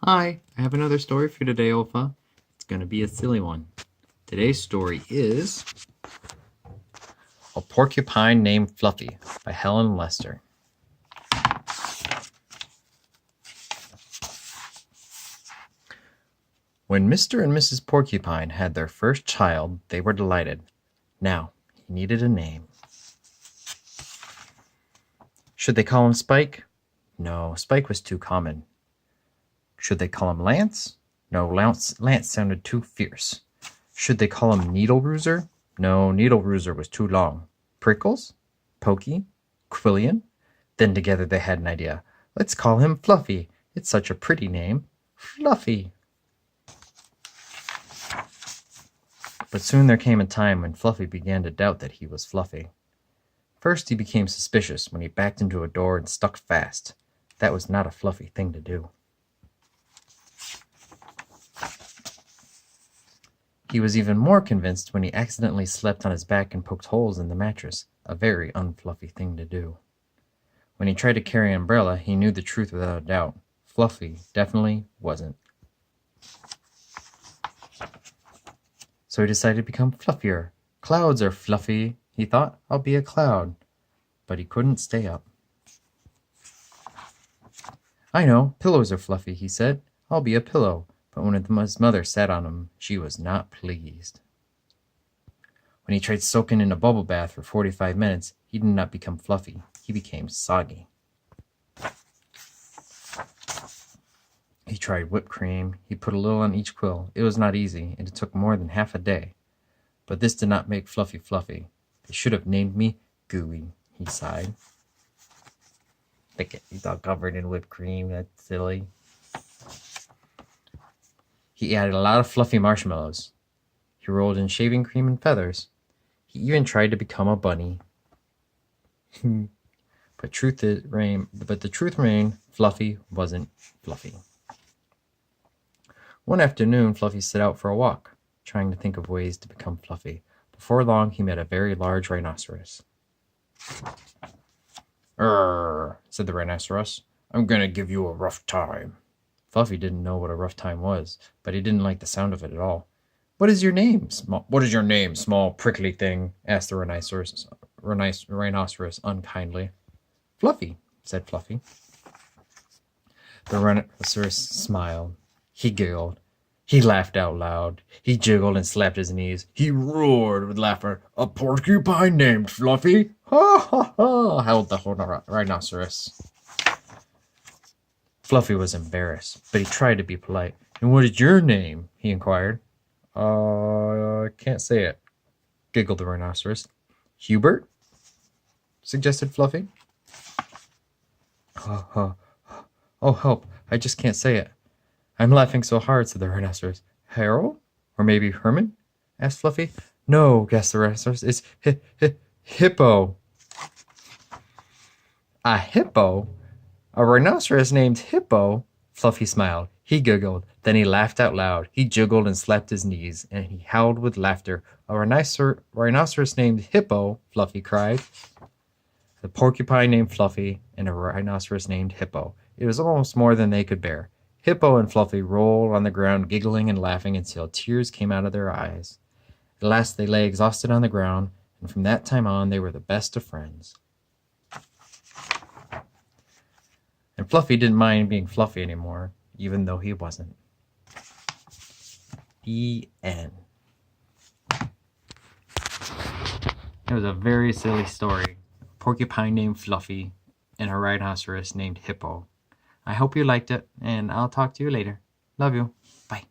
Hi, I have another story for you today, Olfa. It's going to be a silly one. Today's story is A Porcupine Named Fluffy by Helen Lester. When Mr. and Mrs. Porcupine had their first child, they were delighted. Now, he needed a name. Should they call him Spike? No, Spike was too common. Should they call him Lance? No, Lance sounded too fierce. Should they call him Needle Rooser? No, Needle Rooser was too long. Prickles? Pokey? Quillian? Then together they had an idea. Let's call him Fluffy. It's such a pretty name. Fluffy. But soon there came a time when Fluffy began to doubt that he was Fluffy. First he became suspicious when he backed into a door and stuck fast. That was not a Fluffy thing to do. He was even more convinced when he accidentally slept on his back and poked holes in the mattress, a very unfluffy thing to do. When he tried to carry an umbrella, he knew the truth without a doubt. Fluffy definitely wasn't. So he decided to become fluffier. Clouds are fluffy, he thought. I'll be a cloud. But he couldn't stay up. I know, pillows are fluffy, he said. I'll be a pillow. But when his mother sat on him, she was not pleased. When he tried soaking in a bubble bath for 45 minutes, he did not become fluffy. He became soggy. He tried whipped cream. He put a little on each quill. It was not easy, and it took more than half a day. But this did not make Fluffy fluffy. They should have named me Gooey, he sighed. He's all covered in whipped cream. That's silly. He added a lot of fluffy marshmallows. He rolled in shaving cream and feathers. He even tried to become a bunny. But the truth remained, Fluffy wasn't fluffy. One afternoon, Fluffy set out for a walk, trying to think of ways to become fluffy. Before long, he met a very large rhinoceros. "Urgh," said the rhinoceros. "I'm going to give you a rough time." Fluffy didn't know what a rough time was, but he didn't like the sound of it at all. What is your name, small prickly thing?" asked the rhinoceros unkindly. "Fluffy," said Fluffy. The rhinoceros smiled. He giggled. He laughed out loud. He jiggled and slapped his knees. He roared with laughter. "A porcupine named Fluffy? Ha ha ha!" howled the whole rhinoceros. Fluffy was embarrassed, but he tried to be polite. "And what is your name?" he inquired. I can't say it," giggled the rhinoceros. "Hubert?" suggested Fluffy. Oh, help, I just can't say it. "I'm laughing so hard," said the rhinoceros. "Harold? Or maybe Herman?" asked Fluffy. "No," gasped the rhinoceros. "It's Hippo." "A hippo? A rhinoceros named Hippo?" Fluffy smiled. He giggled. Then he laughed out loud. He jiggled and slapped his knees, and he howled with laughter. "A rhinoceros named Hippo," Fluffy cried. A porcupine named Fluffy, and a rhinoceros named Hippo. It was almost more than they could bear. Hippo and Fluffy rolled on the ground, giggling and laughing until tears came out of their eyes. At last they lay exhausted on the ground, and from that time on they were the best of friends. And Fluffy didn't mind being Fluffy anymore, even though he wasn't. The end. It was a very silly story. A porcupine named Fluffy and a rhinoceros named Hippo. I hope you liked it, and I'll talk to you later. Love you. Bye.